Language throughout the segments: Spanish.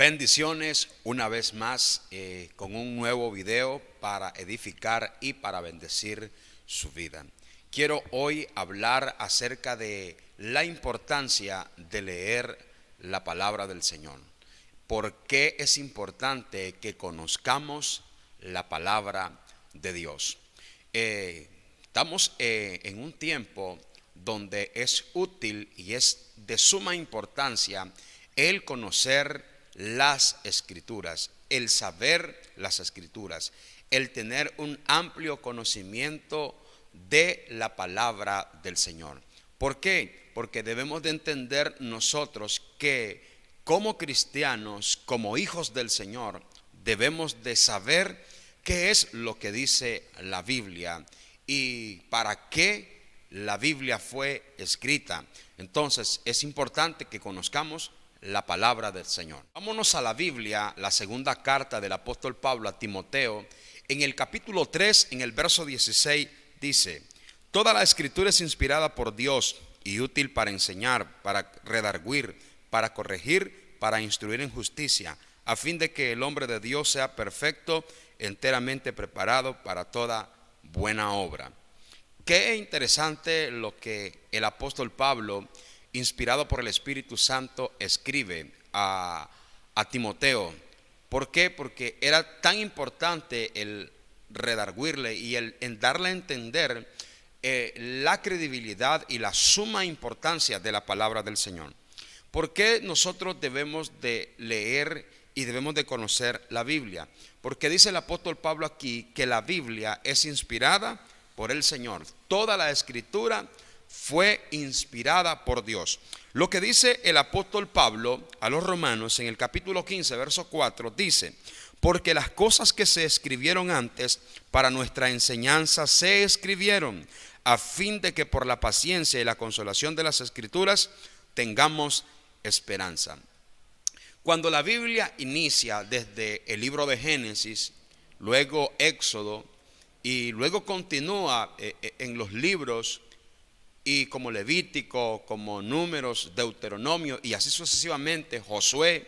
Bendiciones una vez más con un nuevo video para edificar y para bendecir su vida. Quiero hoy hablar acerca de la importancia de leer la palabra del Señor. ¿Por qué es importante que conozcamos la palabra de Dios? Estamos en un tiempo donde es útil y es de suma importancia el conocer las escrituras, el saber las escrituras, el tener un amplio conocimiento de la palabra del Señor. ¿Por qué? Porque debemos de entender nosotros que como cristianos, como hijos del Señor, debemos de saber qué es lo que dice la Biblia y para qué la Biblia fue escrita. Entonces es importante que conozcamos la palabra del Señor. Vámonos a la Biblia, la segunda carta del apóstol Pablo a Timoteo. En el capítulo 3, en el verso 16, dice: toda la escritura es inspirada por Dios y útil para enseñar, para redarguir, para corregir, para instruir en justicia, a fin de que el hombre de Dios sea perfecto, enteramente preparado para toda buena obra. Qué interesante lo que el apóstol Pablo, inspirado por el Espíritu Santo, escribe a Timoteo. ¿Por qué? Porque era tan importante el redarguirle y el darle a entender la credibilidad y la suma importancia de la palabra del Señor. ¿Por qué nosotros debemos de leer y debemos de conocer la Biblia? Porque dice el apóstol Pablo aquí que la Biblia es inspirada por el Señor. Toda la escritura fue inspirada por Dios. Lo que dice el apóstol Pablo a los romanos en el capítulo 15, verso 4, dice: porque las cosas que se escribieron antes para nuestra enseñanza se escribieron a fin de que por la paciencia y la consolación de las escrituras tengamos esperanza. Cuando la Biblia inicia desde el libro de Génesis, luego Éxodo y luego continúa en los libros y como Levítico, como Números, Deuteronomio y así sucesivamente, Josué,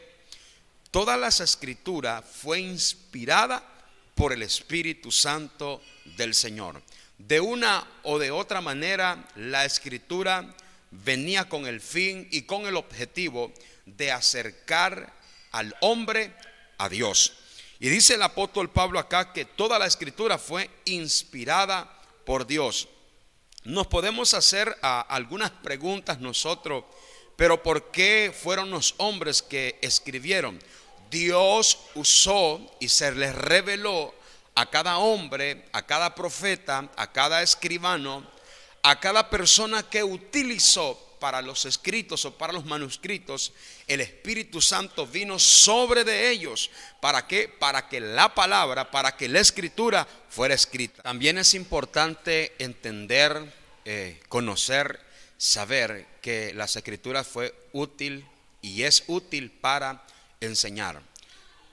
todas las escrituras fue inspirada por el Espíritu Santo del Señor. De una o de otra manera, la escritura venía con el fin y con el objetivo de acercar al hombre a Dios. Y dice el apóstol Pablo acá que toda la escritura fue inspirada por Dios. Nos podemos hacer algunas preguntas nosotros, pero ¿por qué fueron los hombres que escribieron? Dios usó y se les reveló a cada hombre, a cada profeta, a cada escribano, a cada persona que utilizó para los escritos o para los manuscritos. El Espíritu Santo vino sobre de ellos. ¿Para qué? Para que la palabra, para que la escritura fuera escrita. También es importante entender, conocer, saber que las escrituras fue útil y es útil para enseñar.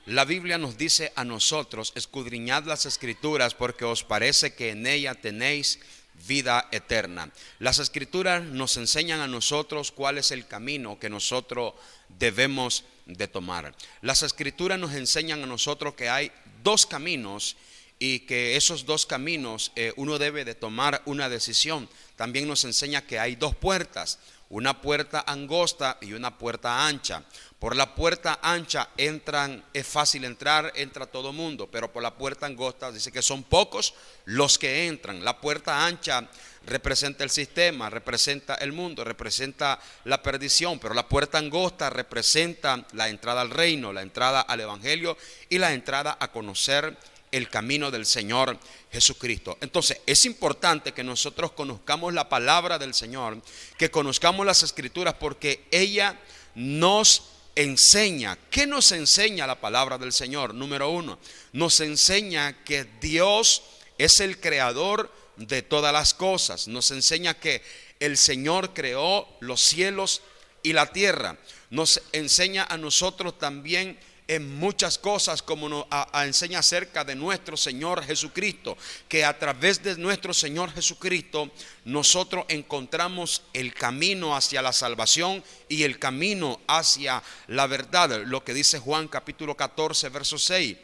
La Biblia nos dice a nosotros: escudriñad las escrituras porque os parece que en ella tenéis vida eterna. Las escrituras nos enseñan a nosotros cuál es el camino que nosotros debemos de tomar. Las escrituras nos enseñan a nosotros que hay dos caminos y que esos dos caminos uno debe de tomar una decisión. También nos enseña que hay dos puertas, una puerta angosta y una puerta ancha. Por la puerta ancha es fácil entrar, entra todo mundo, pero por la puerta angosta dice que son pocos los que entran. La puerta ancha representa el sistema, representa el mundo, representa la perdición, pero la puerta angosta representa la entrada al reino, la entrada al evangelio y la entrada a conocer el camino del Señor Jesucristo. Entonces es importante que nosotros conozcamos la palabra del Señor, que conozcamos las escrituras, porque ella nos enseña. ¿Qué nos enseña la palabra del Señor? Número uno, nos enseña que Dios es el creador de todas las cosas. Nos enseña que el Señor creó los cielos y la tierra. Nos enseña a nosotros también en muchas cosas, como nos enseña acerca de nuestro Señor Jesucristo, que a través de nuestro Señor Jesucristo nosotros encontramos el camino hacia la salvación y el camino hacia la verdad. Lo que dice Juan capítulo 14 verso 6.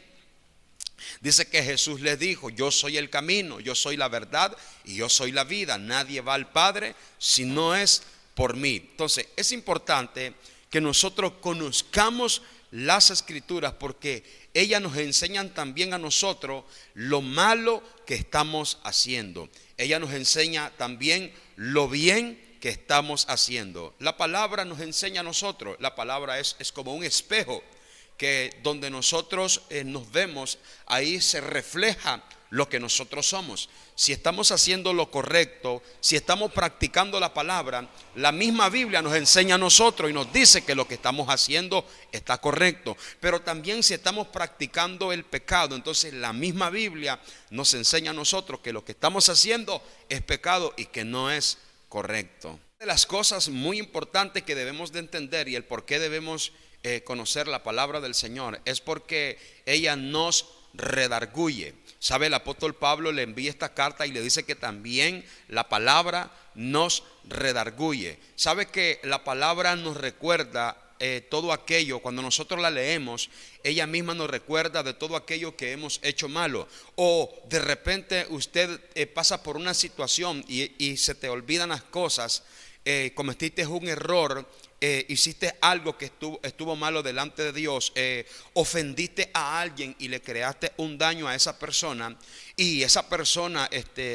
Dice que Jesús les dijo: yo soy el camino, yo soy la verdad y yo soy la vida. Nadie va al Padre si no es por mí. Entonces es importante que nosotros conozcamos las Escrituras, porque ellas nos enseñan también a nosotros lo malo que estamos haciendo. Ella nos enseña también lo bien que estamos haciendo. La palabra nos enseña a nosotros. La palabra es como un espejo, que donde nosotros nos vemos, ahí se refleja lo que nosotros somos. Si estamos haciendo lo correcto, si estamos practicando la palabra, la misma Biblia nos enseña a nosotros y nos dice que lo que estamos haciendo está correcto. Pero también si estamos practicando el pecado, entonces la misma Biblia nos enseña a nosotros que lo que estamos haciendo es pecado y que no es correcto. Una de las cosas muy importantes que debemos de entender, y el por qué debemos conocer la palabra del Señor, es porque ella nos redarguye. Sabe, el apóstol Pablo le envía esta carta y le dice que también la palabra nos redarguye. Sabe que la palabra nos recuerda todo aquello. Cuando nosotros la leemos, ella misma nos recuerda de todo aquello que hemos hecho malo. O de repente usted pasa por una situación y se te olvidan las cosas, cometiste un error, hiciste algo que estuvo malo delante de Dios, ofendiste a alguien y le creaste un daño a esa persona, y esa persona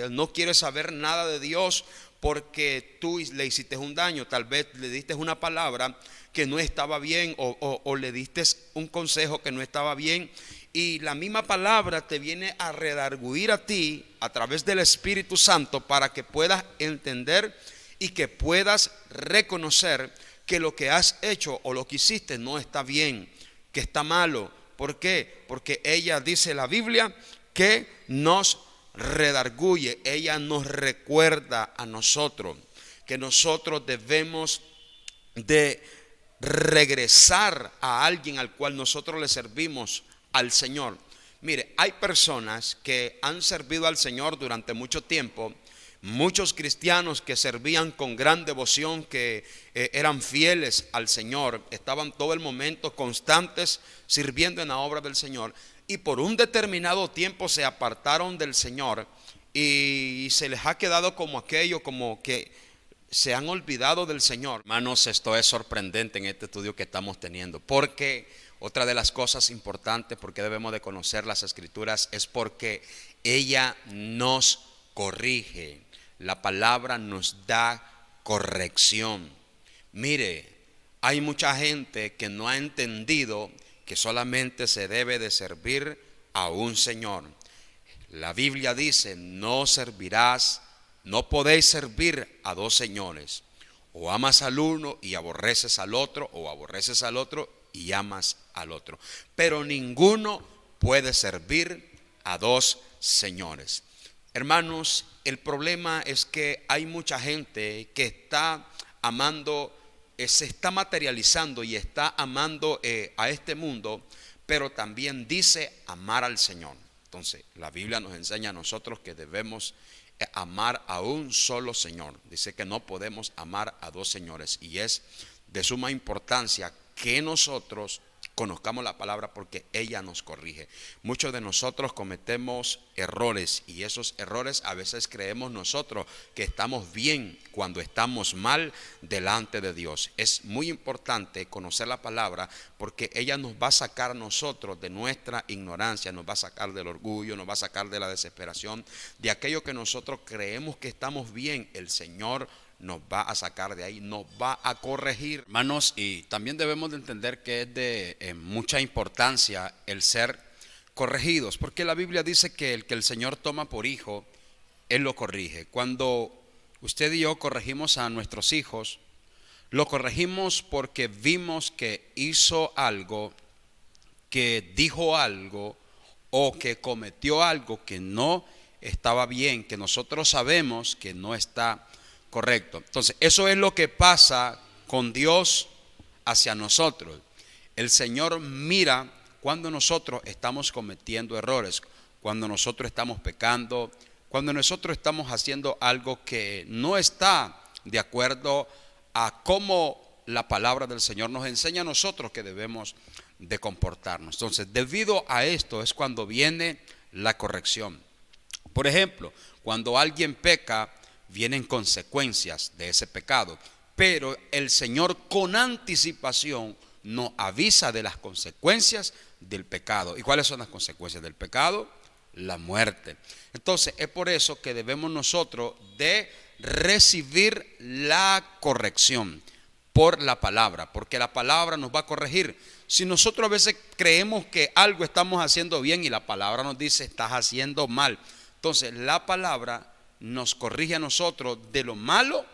no quiere saber nada de Dios porque tú le hiciste un daño. Tal vez le diste una palabra que no estaba bien, o le diste un consejo que no estaba bien, y la misma palabra te viene a redarguir a ti a través del Espíritu Santo, para que puedas entender y que puedas reconocer que lo que has hecho o lo que hiciste no está bien, que está malo. ¿Por qué? Porque ella, dice la Biblia, que nos redarguye. Ella nos recuerda a nosotros que nosotros debemos de regresar a alguien al cual nosotros le servimos, al Señor. Mire, hay personas que han servido al Señor durante mucho tiempo. Muchos cristianos que servían con gran devoción, que eran fieles al Señor, estaban todo el momento constantes sirviendo en la obra del Señor, y por un determinado tiempo se apartaron del Señor y se les ha quedado como aquello, como que se han olvidado del Señor. Hermanos, esto es sorprendente en este estudio que estamos teniendo, porque otra de las cosas importantes, porque debemos de conocer las Escrituras, es porque ella nos corrige. La palabra nos da corrección. Mire, hay mucha gente que no ha entendido que solamente se debe de servir a un Señor. La Biblia dice: no servirás, no podéis servir a dos señores. O amas al uno y aborreces al otro, o aborreces al otro y amas al otro. Pero ninguno puede servir a dos señores. Hermanos, el problema es que hay mucha gente que está amando, se está materializando y está amando a este mundo, pero también dice amar al Señor. Entonces, la Biblia nos enseña a nosotros que debemos amar a un solo Señor. Dice que no podemos amar a dos señores, y es de suma importancia que nosotros conozcamos la palabra, porque ella nos corrige. Muchos de nosotros cometemos errores, y esos errores a veces creemos nosotros que estamos bien cuando estamos mal delante de Dios. Es muy importante conocer la palabra, porque ella nos va a sacar a nosotros de nuestra ignorancia, nos va a sacar del orgullo, nos va a sacar de la desesperación, de aquello que nosotros creemos que estamos bien. El Señor nos va a sacar de ahí, nos va a corregir. Hermanos, y también debemos de entender que es de mucha importancia el ser corregidos, porque la Biblia dice que el Señor toma por hijo, Él lo corrige. Cuando usted y yo corregimos a nuestros hijos, lo corregimos porque vimos que hizo algo, que dijo algo, o que cometió algo que no estaba bien, que nosotros sabemos que no está correcto. Entonces, eso es lo que pasa con Dios hacia nosotros. El Señor mira cuando nosotros estamos cometiendo errores, cuando nosotros estamos pecando, cuando nosotros estamos haciendo algo que no está de acuerdo a cómo la palabra del Señor nos enseña a nosotros que debemos de comportarnos. Entonces, debido a esto es cuando viene la corrección. Por ejemplo, cuando alguien peca, vienen consecuencias de ese pecado, pero el Señor con anticipación nos avisa de las consecuencias del pecado. ¿Y cuáles son las consecuencias del pecado? La muerte. Entonces, es por eso que debemos nosotros de recibir la corrección por la palabra, porque la palabra nos va a corregir. Si nosotros a veces creemos que algo estamos haciendo bien y la palabra nos dice estás haciendo mal, entonces la palabra nos corrige a nosotros de lo malo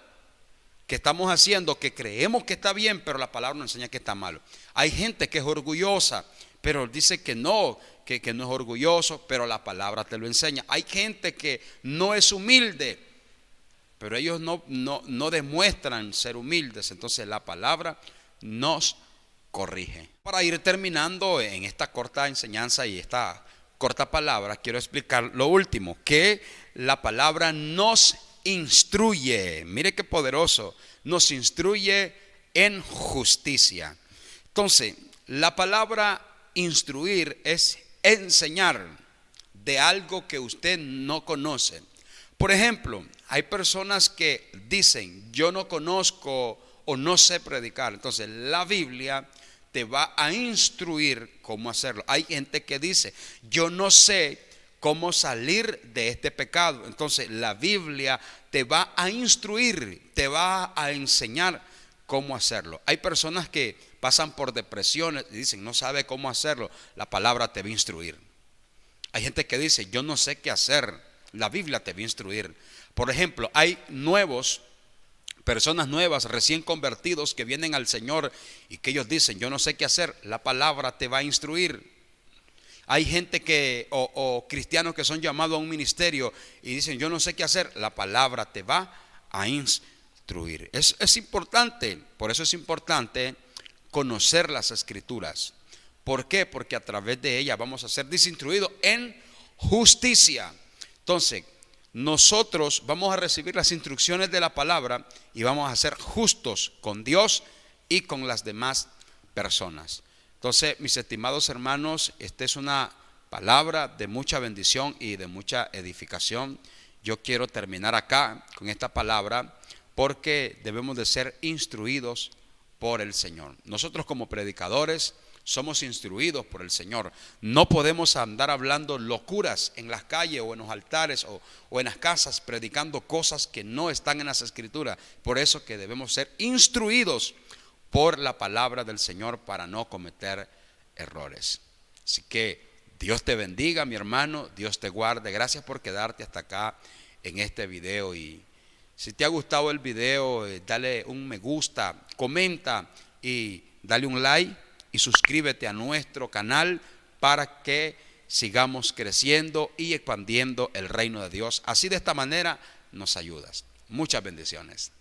que estamos haciendo, que creemos que está bien, pero la palabra nos enseña que está malo. Hay gente que es orgullosa, pero dice que no es orgulloso, pero la palabra te lo enseña. Hay gente que no es humilde, pero ellos no demuestran ser humildes. Entonces la palabra nos corrige. Para ir terminando en esta corta enseñanza y esta corta palabra, quiero explicar lo último, que la palabra nos instruye. Mire qué poderoso, nos instruye en justicia. Entonces, la palabra instruir es enseñar de algo que usted no conoce. Por ejemplo, hay personas que dicen yo no conozco o no sé predicar. Entonces la Biblia te va a instruir cómo hacerlo. Hay gente que dice yo no sé cómo salir de este pecado. Entonces la Biblia te va a instruir, te va a enseñar cómo hacerlo. Hay personas que pasan por depresiones y dicen no sabe cómo hacerlo. La palabra te va a instruir. Hay gente que dice yo no sé qué hacer. La Biblia te va a instruir. Por ejemplo, hay personas nuevas, recién convertidos, que vienen al Señor y que ellos dicen yo no sé qué hacer. La palabra te va a instruir. Hay gente que o cristianos que son llamados a un ministerio y dicen yo no sé qué hacer. La palabra te va a instruir. Es importante, por eso es importante conocer las escrituras. ¿Por qué? Porque a través de ellas vamos a ser desinstruidos en justicia. Entonces, nosotros vamos a recibir las instrucciones de la palabra y vamos a ser justos con Dios y con las demás personas. Entonces, mis estimados hermanos, esta es una palabra de mucha bendición y de mucha edificación. Yo quiero terminar acá con esta palabra porque debemos de ser instruidos por el Señor. Nosotros como predicadores somos instruidos por el Señor. No podemos andar hablando locuras en las calles o en los altares o en las casas predicando cosas que no están en las escrituras. Por eso que debemos ser instruidos por la palabra del Señor para no cometer errores. Así que Dios te bendiga, mi hermano, Dios te guarde. Gracias por quedarte hasta acá en este video, y si te ha gustado el video, dale un me gusta, comenta y dale un like y suscríbete a nuestro canal para que sigamos creciendo y expandiendo el reino de Dios. Así, de esta manera nos ayudas. Muchas bendiciones.